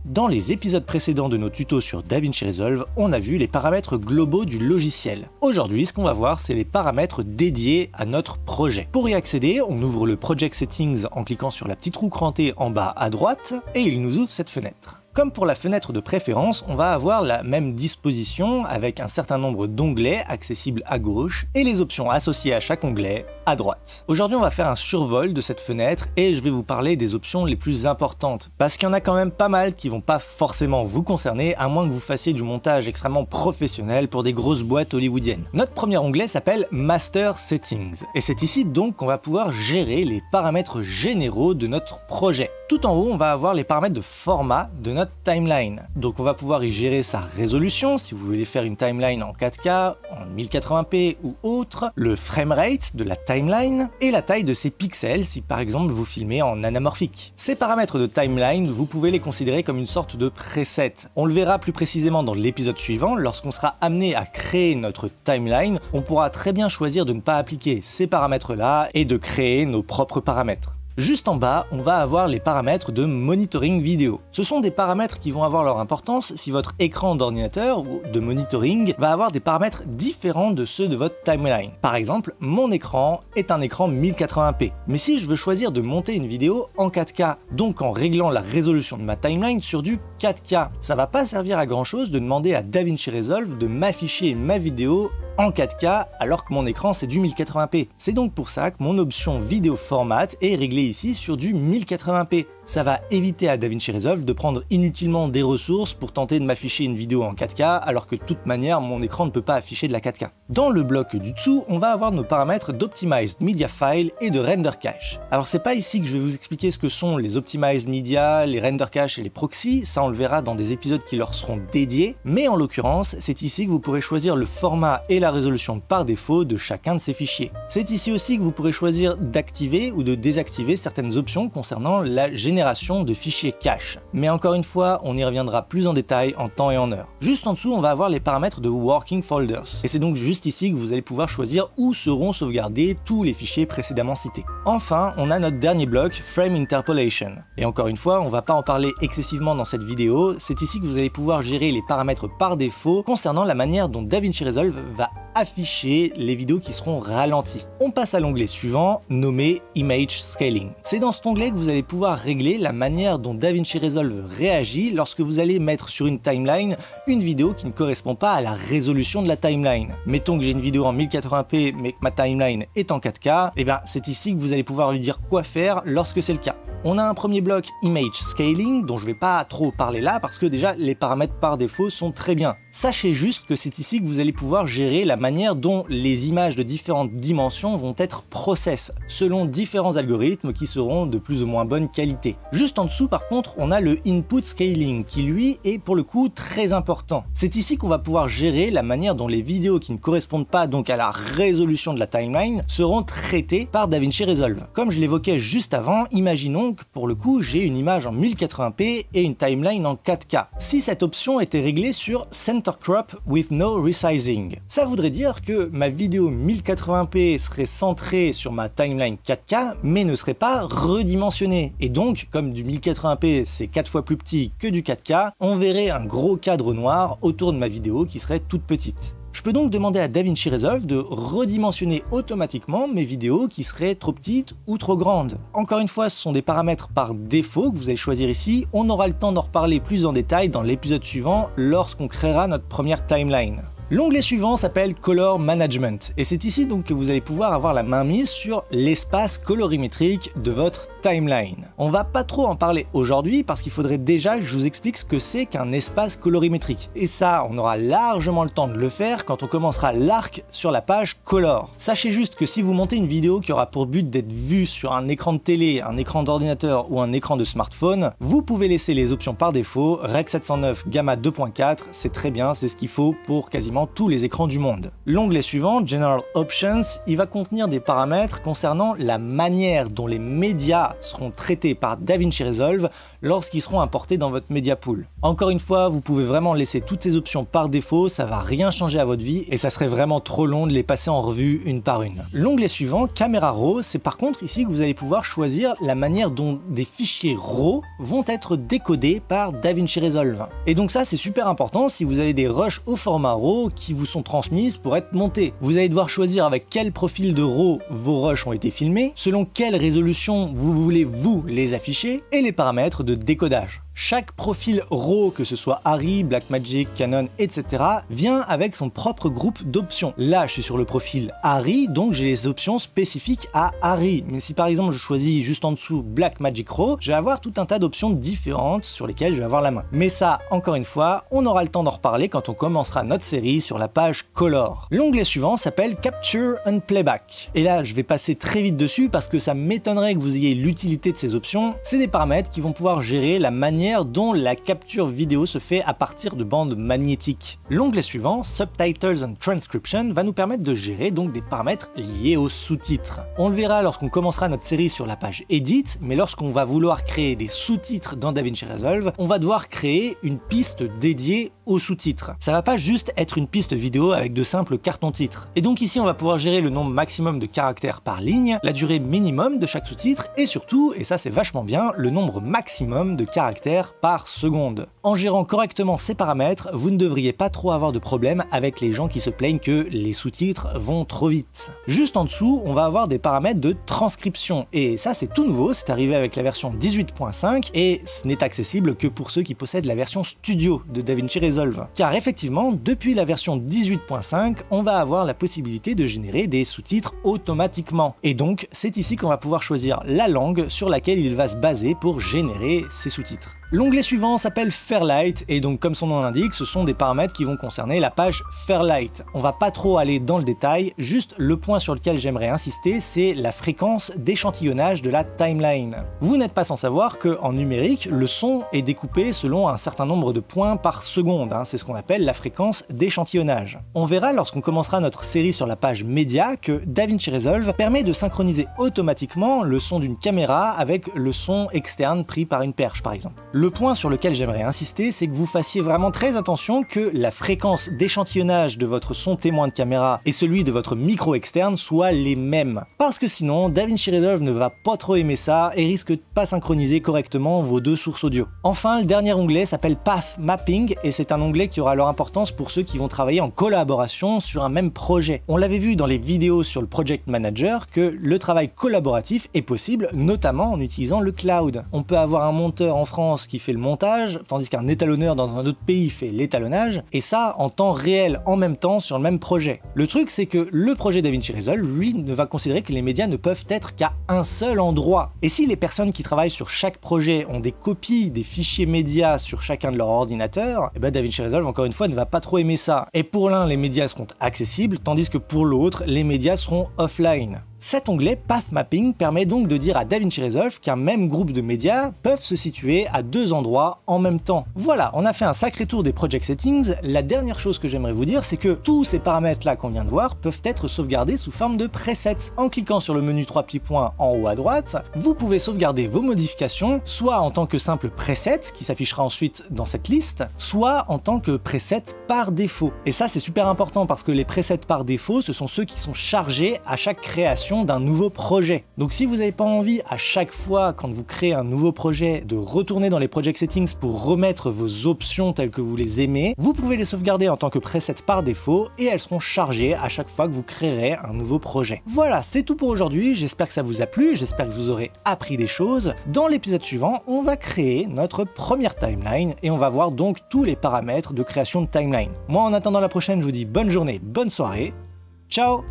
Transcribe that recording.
Dans les épisodes précédents de nos tutos sur DaVinci Resolve, on a vu les paramètres globaux du logiciel. Aujourd'hui, ce qu'on va voir, c'est les paramètres dédiés à notre projet. Pour y accéder, on ouvre le Project Settings en cliquant sur la petite roue crantée en bas à droite et il nous ouvre cette fenêtre. Comme pour la fenêtre de préférence, on va avoir la même disposition avec un certain nombre d'onglets accessibles à gauche et les options associées à chaque onglet à droite. Aujourd'hui, on va faire un survol de cette fenêtre et je vais vous parler des options les plus importantes parce qu'il y en a quand même pas mal qui vont pas forcément vous concerner à moins que vous fassiez du montage extrêmement professionnel pour des grosses boîtes hollywoodiennes. Notre premier onglet s'appelle Master Settings et c'est ici donc qu'on va pouvoir gérer les paramètres généraux de notre projet. Tout en haut, on va avoir les paramètres de format de notre timeline. Donc on va pouvoir y gérer sa résolution, si vous voulez faire une timeline en 4K, en 1080p ou autre, le framerate de la timeline et la taille de ses pixels si par exemple vous filmez en anamorphique. Ces paramètres de timeline, vous pouvez les considérer comme une sorte de preset. On le verra plus précisément dans l'épisode suivant, lorsqu'on sera amené à créer notre timeline, on pourra très bien choisir de ne pas appliquer ces paramètres-là et de créer nos propres paramètres. Juste en bas, on va avoir les paramètres de monitoring vidéo. Ce sont des paramètres qui vont avoir leur importance si votre écran d'ordinateur ou de monitoring va avoir des paramètres différents de ceux de votre timeline. Par exemple, mon écran est un écran 1080p. Mais si je veux choisir de monter une vidéo en 4K, donc en réglant la résolution de ma timeline sur du 4K, ça va pas servir à grand chose de demander à DaVinci Resolve de m'afficher ma vidéo en 4K alors que mon écran c'est du 1080p. C'est donc pour ça que mon option vidéo format est réglée ici sur du 1080p. Ça va éviter à DaVinci Resolve de prendre inutilement des ressources pour tenter de m'afficher une vidéo en 4K alors que de toute manière mon écran ne peut pas afficher de la 4K. Dans le bloc du dessous, on va avoir nos paramètres d'Optimized Media File et de Render Cache. Alors c'est pas ici que je vais vous expliquer ce que sont les Optimized Media, les Render Cache et les proxys, ça on le verra dans des épisodes qui leur seront dédiés, mais en l'occurrence c'est ici que vous pourrez choisir le format et la résolution par défaut de chacun de ces fichiers. C'est ici aussi que vous pourrez choisir d'activer ou de désactiver certaines options concernant la génération de fichiers cache. Mais encore une fois, on y reviendra plus en détail en temps et en heure. Juste en dessous, on va avoir les paramètres de Working Folders. Et c'est donc juste ici que vous allez pouvoir choisir où seront sauvegardés tous les fichiers précédemment cités. Enfin, on a notre dernier bloc, Frame Interpolation. Et encore une fois, on va pas en parler excessivement dans cette vidéo, c'est ici que vous allez pouvoir gérer les paramètres par défaut concernant la manière dont DaVinci Resolve va afficher les vidéos qui seront ralenties. On passe à l'onglet suivant, nommé Image Scaling. C'est dans cet onglet que vous allez pouvoir régler la manière dont DaVinci Resolve réagit lorsque vous allez mettre sur une timeline une vidéo qui ne correspond pas à la résolution de la timeline. Mettons que j'ai une vidéo en 1080p mais que ma timeline est en 4K, et bien c'est ici que vous allez pouvoir lui dire quoi faire lorsque c'est le cas. On a un premier bloc Image Scaling dont je vais pas trop parler là parce que déjà les paramètres par défaut sont très bien. Sachez juste que c'est ici que vous allez pouvoir gérer la manière dont les images de différentes dimensions vont être process selon différents algorithmes qui seront de plus ou moins bonne qualité. Juste en dessous par contre on a le Input Scaling qui lui est pour le coup très important. C'est ici qu'on va pouvoir gérer la manière dont les vidéos qui ne correspondent pas donc à la résolution de la timeline seront traitées par DaVinci Resolve. Comme je l'évoquais juste avant, imaginons que pour le coup j'ai une image en 1080p et une timeline en 4K. Si cette option était réglée sur Center Crop with no resizing, ça voudrait dire que ma vidéo 1080p serait centrée sur ma timeline 4K mais ne serait pas redimensionnée. Et donc, comme du 1080p c'est 4 fois plus petit que du 4K, on verrait un gros cadre noir autour de ma vidéo qui serait toute petite. Je peux donc demander à DaVinci Resolve de redimensionner automatiquement mes vidéos qui seraient trop petites ou trop grandes. Encore une fois, ce sont des paramètres par défaut que vous allez choisir ici. On aura le temps d'en reparler plus en détail dans l'épisode suivant lorsqu'on créera notre première timeline. L'onglet suivant s'appelle Color Management et c'est ici donc que vous allez pouvoir avoir la main mise sur l'espace colorimétrique de votre timeline. On va pas trop en parler aujourd'hui parce qu'il faudrait déjà que je vous explique ce que c'est qu'un espace colorimétrique. Et ça, on aura largement le temps de le faire quand on commencera l'arc sur la page Color. Sachez juste que si vous montez une vidéo qui aura pour but d'être vue sur un écran de télé, un écran d'ordinateur ou un écran de smartphone, vous pouvez laisser les options par défaut, Rec 709 Gamma 2.4, c'est très bien, c'est ce qu'il faut pour quasiment absolument tous les écrans du monde. L'onglet suivant, General Options, il va contenir des paramètres concernant la manière dont les médias seront traités par DaVinci Resolve lorsqu'ils seront importés dans votre media pool. Encore une fois, vous pouvez vraiment laisser toutes ces options par défaut, ça va rien changer à votre vie et ça serait vraiment trop long de les passer en revue une par une. L'onglet suivant, Camera Raw, c'est par contre ici que vous allez pouvoir choisir la manière dont des fichiers RAW vont être décodés par DaVinci Resolve. Et donc ça c'est super important si vous avez des rushs au format RAW qui vous sont transmises pour être montées. Vous allez devoir choisir avec quel profil de RAW vos rushs ont été filmés, selon quelle résolution vous voulez vous les afficher et les paramètres de décodage. Chaque profil RAW, que ce soit Arri, Blackmagic, Canon, etc., vient avec son propre groupe d'options. Là, je suis sur le profil Arri, donc j'ai les options spécifiques à Arri. Mais si par exemple je choisis juste en dessous Blackmagic RAW, je vais avoir tout un tas d'options différentes sur lesquelles je vais avoir la main. Mais ça, encore une fois, on aura le temps d'en reparler quand on commencera notre série sur la page Color. L'onglet suivant s'appelle Capture and Playback. Et là, je vais passer très vite dessus parce que ça m'étonnerait que vous ayez l'utilité de ces options. C'est des paramètres qui vont pouvoir gérer la manière dont la capture vidéo se fait à partir de bandes magnétiques. L'onglet suivant, Subtitles and Transcription, va nous permettre de gérer donc des paramètres liés aux sous-titres. On le verra lorsqu'on commencera notre série sur la page Edit, mais lorsqu'on va vouloir créer des sous-titres dans DaVinci Resolve, on va devoir créer une piste dédiée aux sous-titres. Ça va pas juste être une piste vidéo avec de simples cartons-titres. Et donc ici on va pouvoir gérer le nombre maximum de caractères par ligne, la durée minimum de chaque sous-titre et surtout, et ça c'est vachement bien, le nombre maximum de caractères par seconde. En gérant correctement ces paramètres, vous ne devriez pas trop avoir de problème avec les gens qui se plaignent que les sous-titres vont trop vite. Juste en dessous, on va avoir des paramètres de transcription et ça c'est tout nouveau, c'est arrivé avec la version 18.5 et ce n'est accessible que pour ceux qui possèdent la version studio de DaVinci Resolve. Car effectivement, depuis la version 18.5, on va avoir la possibilité de générer des sous-titres automatiquement. Et donc, c'est ici qu'on va pouvoir choisir la langue sur laquelle il va se baser pour générer ces sous-titres. L'onglet suivant s'appelle Fairlight et donc comme son nom l'indique, ce sont des paramètres qui vont concerner la page Fairlight. On va pas trop aller dans le détail, juste le point sur lequel j'aimerais insister, c'est la fréquence d'échantillonnage de la timeline. Vous n'êtes pas sans savoir qu'en numérique, le son est découpé selon un certain nombre de points par seconde, c'est ce qu'on appelle la fréquence d'échantillonnage. On verra lorsqu'on commencera notre série sur la page média que DaVinci Resolve permet de synchroniser automatiquement le son d'une caméra avec le son externe pris par une perche par exemple. Le point sur lequel j'aimerais insister, c'est que vous fassiez vraiment très attention que la fréquence d'échantillonnage de votre son témoin de caméra et celui de votre micro externe soient les mêmes. Parce que sinon, DaVinci Resolve ne va pas trop aimer ça et risque de pas synchroniser correctement vos deux sources audio. Enfin, le dernier onglet s'appelle Path Mapping et c'est un onglet qui aura leur importance pour ceux qui vont travailler en collaboration sur un même projet. On l'avait vu dans les vidéos sur le Project Manager que le travail collaboratif est possible, notamment en utilisant le cloud. On peut avoir un monteur en France qui fait le montage, tandis qu'un étalonneur dans un autre pays fait l'étalonnage, et ça en temps réel, en même temps, sur le même projet. Le truc, c'est que le projet DaVinci Resolve, lui, ne va considérer que les médias ne peuvent être qu'à un seul endroit. Et si les personnes qui travaillent sur chaque projet ont des copies des fichiers médias sur chacun de leurs ordinateurs, et ben DaVinci Resolve, encore une fois, ne va pas trop aimer ça. Et pour l'un, les médias seront accessibles, tandis que pour l'autre, les médias seront offline. Cet onglet Path Mapping permet donc de dire à DaVinci Resolve qu'un même groupe de médias peuvent se situer à deux endroits en même temps. Voilà, on a fait un sacré tour des Project Settings. La dernière chose que j'aimerais vous dire, c'est que tous ces paramètres là qu'on vient de voir peuvent être sauvegardés sous forme de presets. En cliquant sur le menu 3 petits points en haut à droite, vous pouvez sauvegarder vos modifications, soit en tant que simple preset, qui s'affichera ensuite dans cette liste, soit en tant que preset par défaut. Et ça c'est super important parce que les presets par défaut, ce sont ceux qui sont chargés à chaque création d'un nouveau projet. Donc si vous n'avez pas envie à chaque fois quand vous créez un nouveau projet de retourner dans les Project Settings pour remettre vos options telles que vous les aimez, vous pouvez les sauvegarder en tant que preset par défaut et elles seront chargées à chaque fois que vous créerez un nouveau projet. Voilà, c'est tout pour aujourd'hui, j'espère que ça vous a plu, j'espère que vous aurez appris des choses. Dans l'épisode suivant, on va créer notre première timeline et on va voir donc tous les paramètres de création de timeline. Moi en attendant la prochaine, je vous dis bonne journée, bonne soirée, ciao!